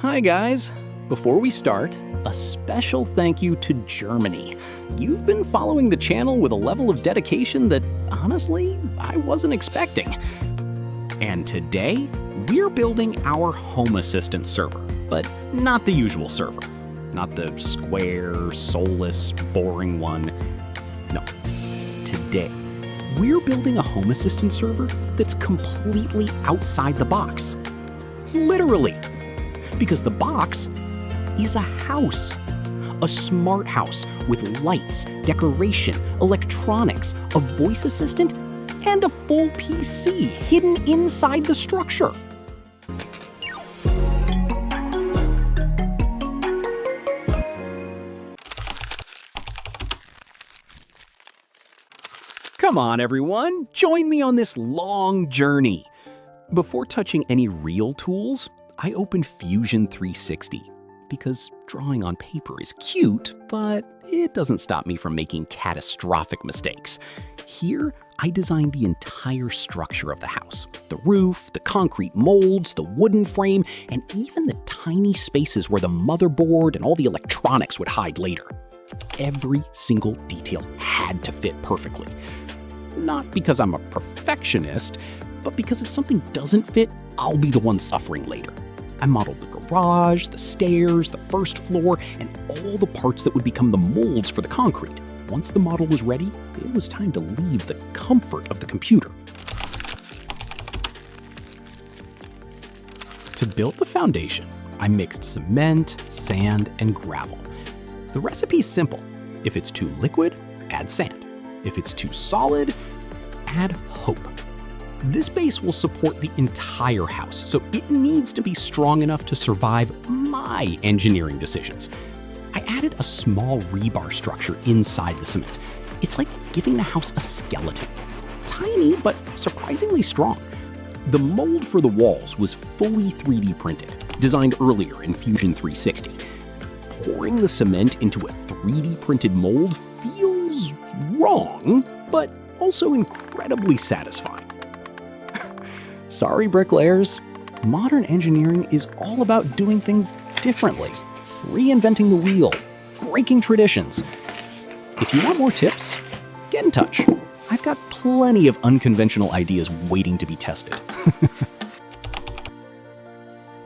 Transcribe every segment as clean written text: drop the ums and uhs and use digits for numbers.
Hi guys! Before we start, a special thank you to Germany. You've been following the channel with a level of dedication that, honestly, I wasn't expecting. And today, we're building our Home Assistant server, but not the usual server. Not the square, soulless, boring one. No. Today, we're building a Home Assistant server that's completely outside the box. Literally. Because the box is a house. A smart house with lights, decoration, electronics, a voice assistant, and a full PC hidden inside the structure. Come on, everyone, join me on this long journey. Before touching any real tools, I opened Fusion 360 because drawing on paper is cute, but it doesn't stop me from making catastrophic mistakes. Here, I designed the entire structure of the house. The roof, the concrete molds, the wooden frame, and even the tiny spaces where the motherboard and all the electronics would hide later. Every single detail had to fit perfectly. Not because I'm a perfectionist, but because if something doesn't fit, I'll be the one suffering later. I modeled the garage, the stairs, the first floor, and all the parts that would become the molds for the concrete. Once the model was ready, it was time to leave the comfort of the computer. To build the foundation, I mixed cement, sand, and gravel. The recipe's simple. If it's too liquid, add sand. If it's too solid, add hope. This base will support the entire house, so it needs to be strong enough to survive my engineering decisions. I added a small rebar structure inside the cement. It's like giving the house a skeleton. Tiny, but surprisingly strong. The mold for the walls was fully 3D printed, designed earlier in Fusion 360. Pouring the cement into a 3D printed mold feels wrong, but also incredibly satisfying. Sorry, bricklayers. Modern engineering is all about doing things differently, reinventing the wheel, breaking traditions. If you want more tips, get in touch. I've got plenty of unconventional ideas waiting to be tested.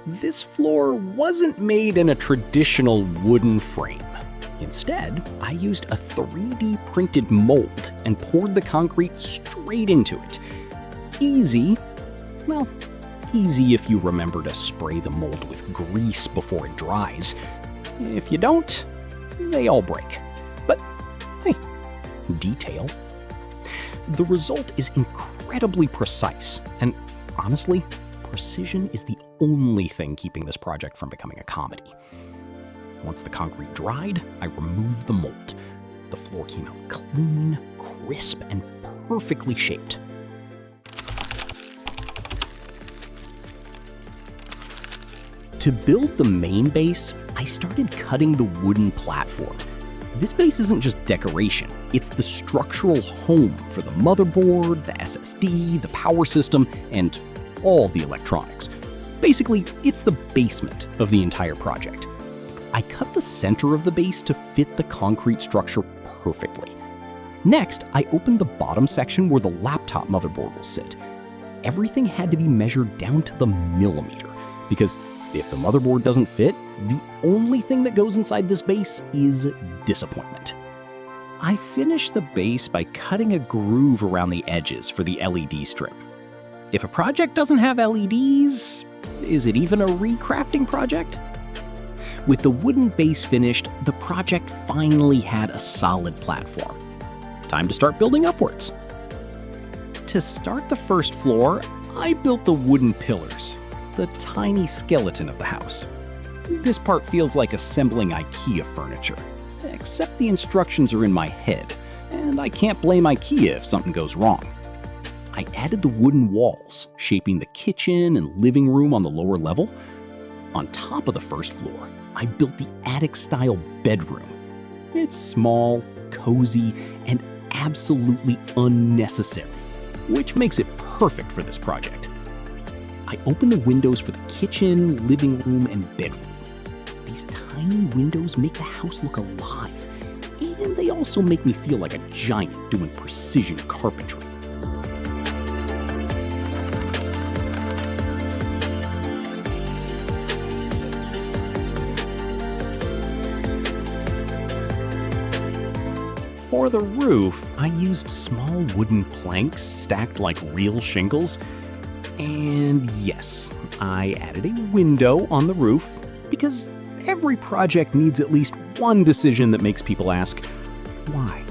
This floor wasn't made in a traditional wooden frame. Instead, I used a 3D printed mold and poured the concrete straight into it. Easy. Well, easy if you remember to spray the mold with grease before it dries. If you don't, they all break. But hey, detail. The result is incredibly precise, and honestly, precision is the only thing keeping this project from becoming a comedy. Once the concrete dried, I removed the mold. The floor came out clean, crisp, and perfectly shaped. To build the main base, I started cutting the wooden platform. This base isn't just decoration, it's the structural home for the motherboard, the SSD, the power system, and all the electronics. Basically, it's the basement of the entire project. I cut the center of the base to fit the concrete structure perfectly. Next, I opened the bottom section where the laptop motherboard will sit. Everything had to be measured down to the millimeter, because if the motherboard doesn't fit, the only thing that goes inside this base is disappointment. I finished the base by cutting a groove around the edges for the LED strip. If a project doesn't have LEDs, is it even a recrafting project? With the wooden base finished, the project finally had a solid platform. Time to start building upwards. To start the first floor, I built the wooden pillars, the tiny skeleton of the house. This part feels like assembling IKEA furniture, except the instructions are in my head, and I can't blame IKEA if something goes wrong. I added the wooden walls, shaping the kitchen and living room on the lower level. On top of the first floor, I built the attic-style bedroom. It's small, cozy, and absolutely unnecessary, which makes it perfect for this project. I open the windows for the kitchen, living room, and bedroom. These tiny windows make the house look alive, and they also make me feel like a giant doing precision carpentry. For the roof, I used small wooden planks stacked like real shingles. And yes, I added a window on the roof because every project needs at least one decision that makes people ask, why?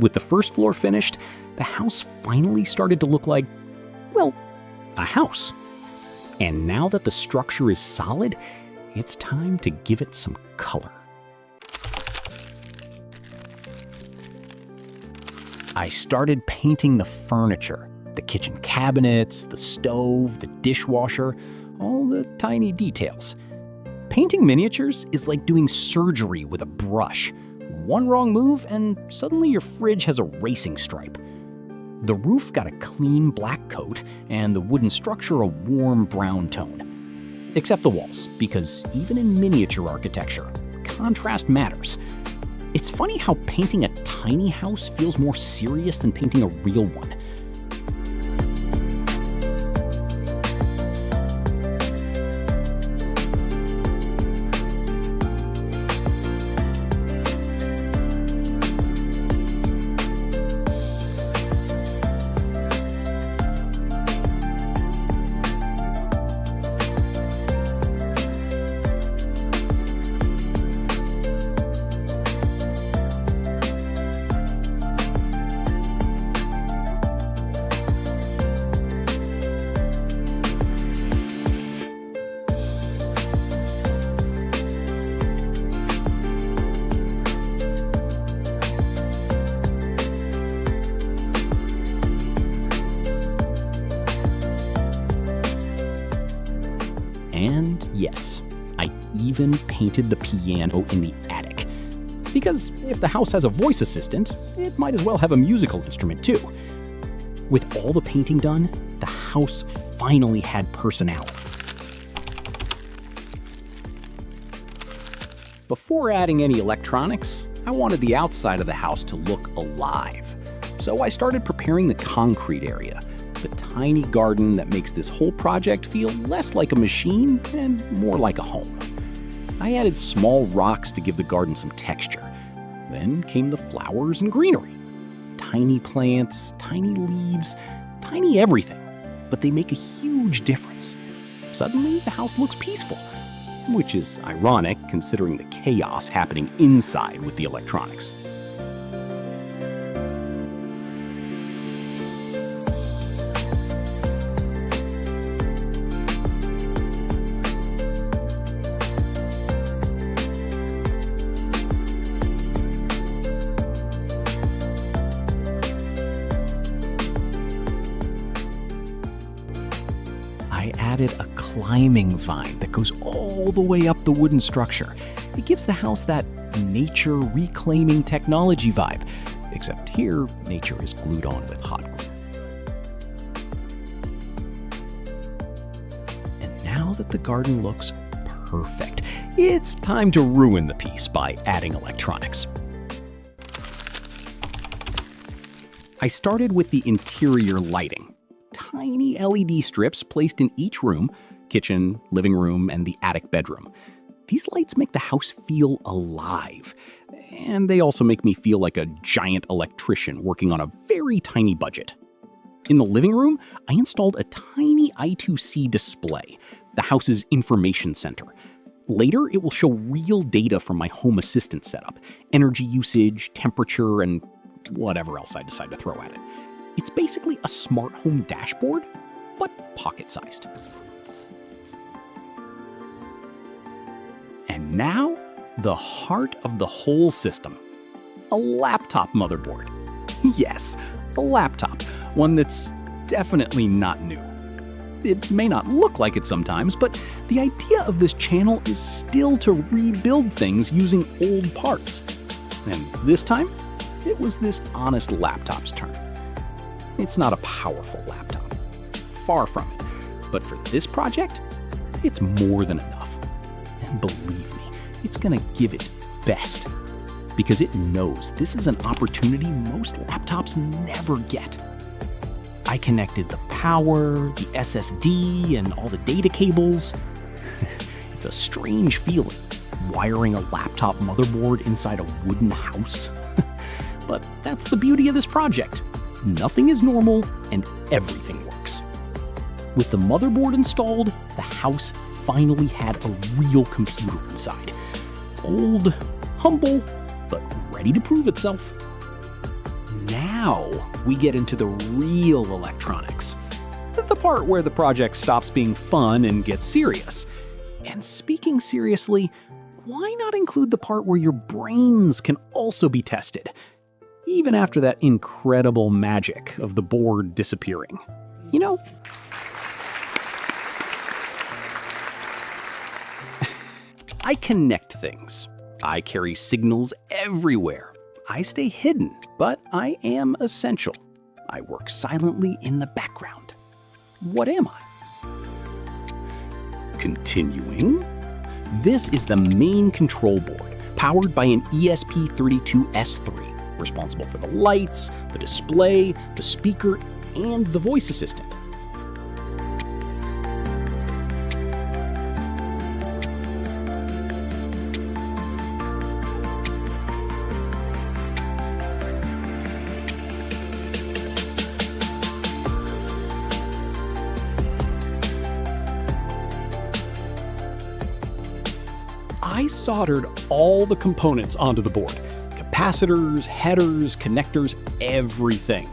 With the first floor finished, the house finally started to look like, well, a house. And now that the structure is solid, it's time to give it some color. I started painting the furniture, the kitchen cabinets, the stove, the dishwasher, all the tiny details. Painting miniatures is like doing surgery with a brush. One wrong move, and suddenly your fridge has a racing stripe. The roof got a clean black coat, and the wooden structure a warm brown tone. Except the walls, because even in miniature architecture, contrast matters. It's funny how painting a tiny house feels more serious than painting a real one. And yes, I even painted the piano in the attic. Because if the house has a voice assistant, it might as well have a musical instrument too. With all the painting done, the house finally had personality. Before adding any electronics, I wanted the outside of the house to look alive. So I started preparing the concrete area, the tiny garden that makes this whole project feel less like a machine and more like a home. I added small rocks to give the garden some texture. Then came the flowers and greenery. Tiny plants, tiny leaves, tiny everything. But they make a huge difference. Suddenly, the house looks peaceful, which is ironic considering the chaos happening inside with the electronics. I added a climbing vine that goes all the way up the wooden structure. It gives the house that nature reclaiming technology vibe, except here, nature is glued on with hot glue. And now that the garden looks perfect, it's time to ruin the piece by adding electronics. I started with the interior lighting. Tiny LED strips placed in each room, kitchen, living room, and the attic bedroom. These lights make the house feel alive, and they also make me feel like a giant electrician working on a very tiny budget. In the living room, I installed a tiny I2C display, the house's information center. Later, it will show real data from my home assistant setup, energy usage, temperature, and whatever else I decide to throw at it. It's basically a smart home dashboard, but pocket-sized. And now, the heart of the whole system. A laptop motherboard. Yes, a laptop, one that's definitely not new. It may not look like it sometimes, but the idea of this channel is still to rebuild things using old parts. And this time, it was this honest laptop's turn. It's not a powerful laptop. Far from it. But for this project, it's more than enough. And believe me, it's gonna give its best. Because it knows this is an opportunity most laptops never get. I connected the power, the SSD, and all the data cables. It's a strange feeling, wiring a laptop motherboard inside a wooden house. But that's the beauty of this project. Nothing is normal, and everything works. With the motherboard installed, the house finally had a real computer inside. Old, humble, but ready to prove itself. Now we get into the real electronics. The part where the project stops being fun and gets serious. And speaking seriously, why not include the part where your brains can also be tested? Even after that incredible magic of the board disappearing. You know? I connect things. I carry signals everywhere. I stay hidden, but I am essential. I work silently in the background. What am I? Continuing. This is the main control board, powered by an ESP32 S3, responsible for the lights, the display, the speaker, and the voice assistant. I soldered all the components onto the board. Capacitors, headers, connectors, everything.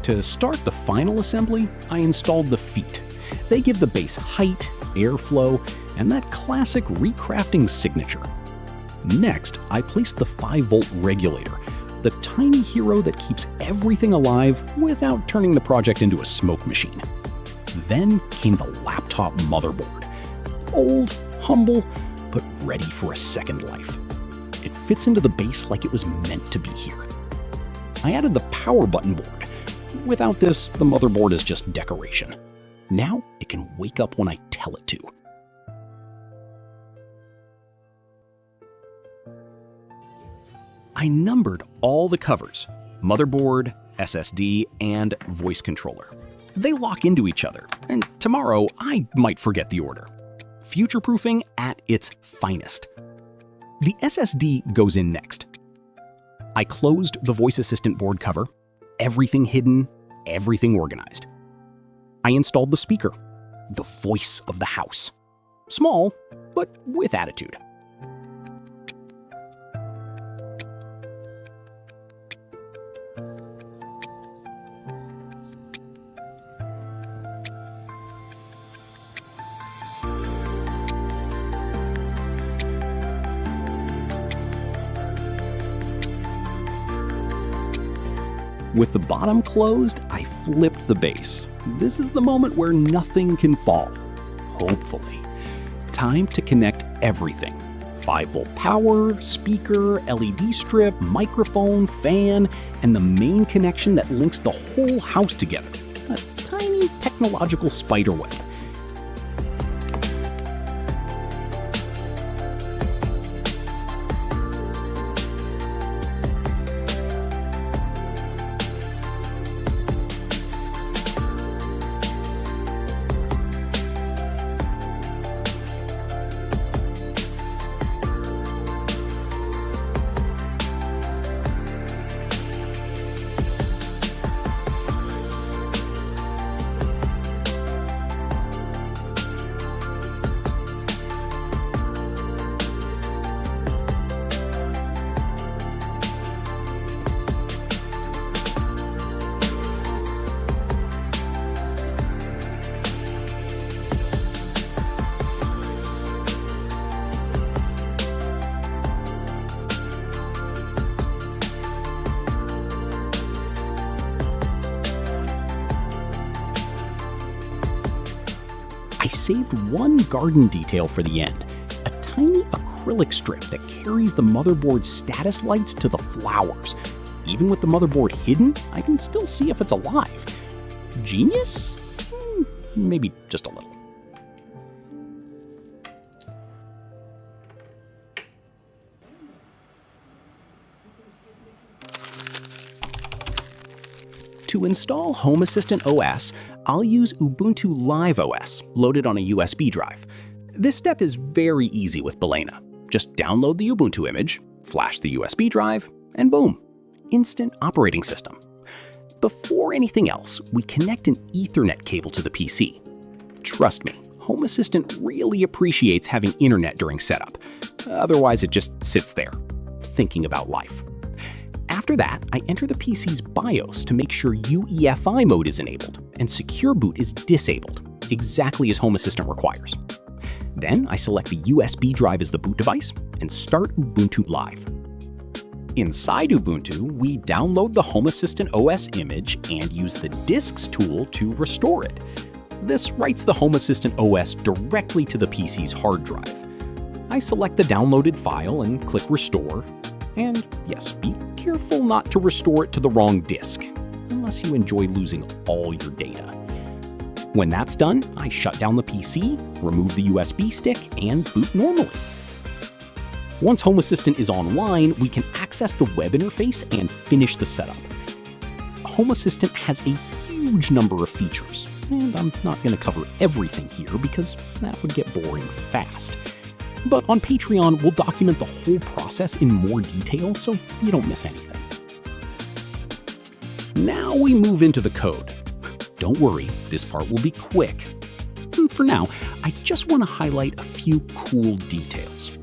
To start the final assembly, I installed the feet. They give the base height, airflow, and that classic recrafting signature. Next, I placed the 5-volt regulator, the tiny hero that keeps everything alive without turning the project into a smoke machine. Then came the laptop motherboard. Old, humble, but ready for a second life. It fits into the base like it was meant to be here. I added the power button board. Without this, the motherboard is just decoration. Now it can wake up when I tell it to. I numbered all the covers: motherboard, SSD, and voice controller. They lock into each other, and tomorrow I might forget the order. Future-proofing at its finest. The SSD goes in next. I closed the voice assistant board cover, everything hidden, everything organized. I installed the speaker, the voice of the house. Small, but with attitude. With the bottom closed, I flipped the base. This is the moment where nothing can fall. Hopefully. Time to connect everything. 5-volt power, speaker, LED strip, microphone, fan, and the main connection that links the whole house together. A tiny technological spiderweb. saved one garden detail for the end, a tiny acrylic strip that carries the motherboard's status lights to the flowers. Even with the motherboard hidden, I can still see if it's alive. Genius? Maybe just a little. To install Home Assistant OS, I'll use Ubuntu Live OS, loaded on a USB drive. This step is very easy with Balena. Just download the Ubuntu image, flash the USB drive, and boom, instant operating system. Before anything else, we connect an Ethernet cable to the PC. Trust me, Home Assistant really appreciates having internet during setup. Otherwise, it just sits there, thinking about life. After that, I enter the PC's BIOS to make sure UEFI mode is enabled and Secure Boot is disabled, exactly as Home Assistant requires. Then I select the USB drive as the boot device and start Ubuntu Live. Inside Ubuntu, we download the Home Assistant OS image and use the Disks tool to restore it. This writes the Home Assistant OS directly to the PC's hard drive. I select the downloaded file and click Restore. And yes, be careful not to restore it to the wrong disk, unless you enjoy losing all your data. When that's done, I shut down the PC, remove the USB stick, and boot normally. Once Home Assistant is online, we can access the web interface and finish the setup. Home Assistant has a huge number of features, and I'm not going to cover everything here because that would get boring fast. But on Patreon, we'll document the whole process in more detail so you don't miss anything. Now we move into the code. Don't worry, this part will be quick. For now, I just want to highlight a few cool details.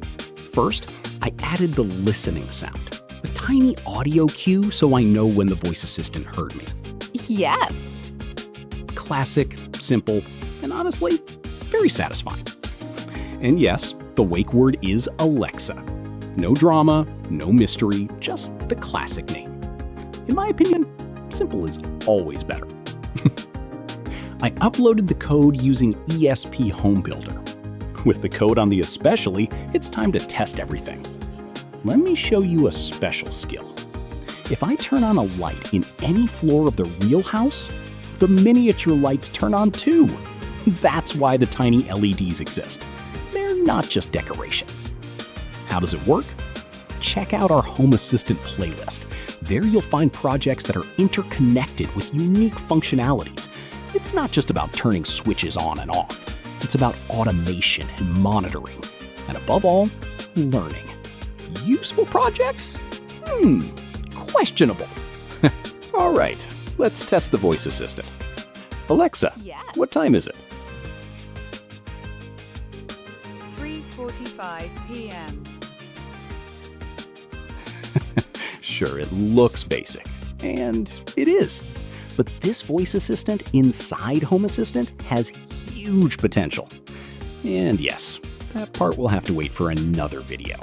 First, I added the listening sound, a tiny audio cue so I know when the voice assistant heard me. Yes! Classic, simple, and honestly, very satisfying. And yes, the wake word is Alexa. No drama, no mystery, just the classic name. In my opinion, simple is always better. I uploaded the code using ESP Home Builder. With the code on the especially, it's time to test everything. Let me show you a special skill. If I turn on a light in any floor of the real house, the miniature lights turn on too. That's why the tiny LEDs exist. They're not just decoration. How does it work? Check out our Home Assistant playlist. There you'll find projects that are interconnected with unique functionalities. It's not just about turning switches on and off. It's about automation and monitoring. And above all, learning. Useful projects? Questionable. All right, let's test the voice assistant. Alexa, Yes. what time is it? 3:45 p.m. Sure, it looks basic, and it is. But this voice assistant inside Home Assistant has huge potential. And yes, that part will have to wait for another video.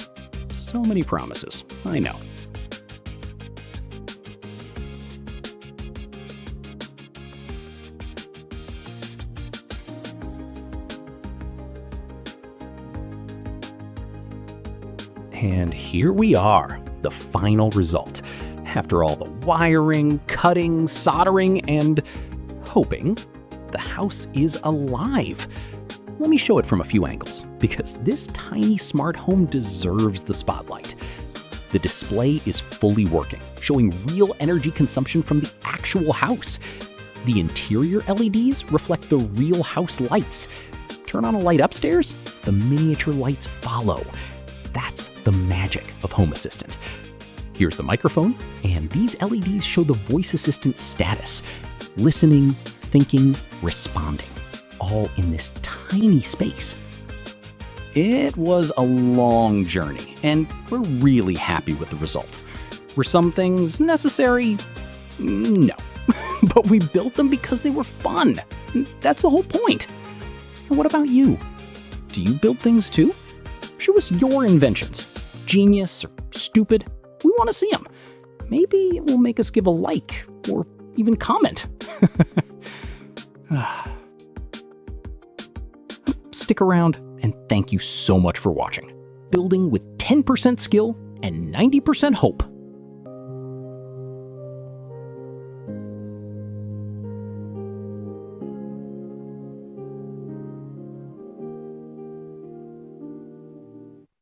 So many promises, I know. And here we are, the final result. After all the wiring, cutting, soldering, and hoping, the house is alive. Let me show it from a few angles, because this tiny smart home deserves the spotlight. The display is fully working, showing real energy consumption from the actual house. The interior LEDs reflect the real house lights. Turn on a light upstairs, the miniature lights follow. That's the magic of Home Assistant. Here's the microphone, and these LEDs show the voice assistant status. Listening, thinking, responding, all in this tiny space. It was a long journey, and we're really happy with the result. Were some things necessary? No. But we built them because they were fun. That's the whole point. And what about you? Do you build things too? Show us your inventions. Genius or stupid. We want to see them. Maybe it will make us give a like or even comment. stick around, and thank you so much for watching. Building with 10% skill and 90% hope.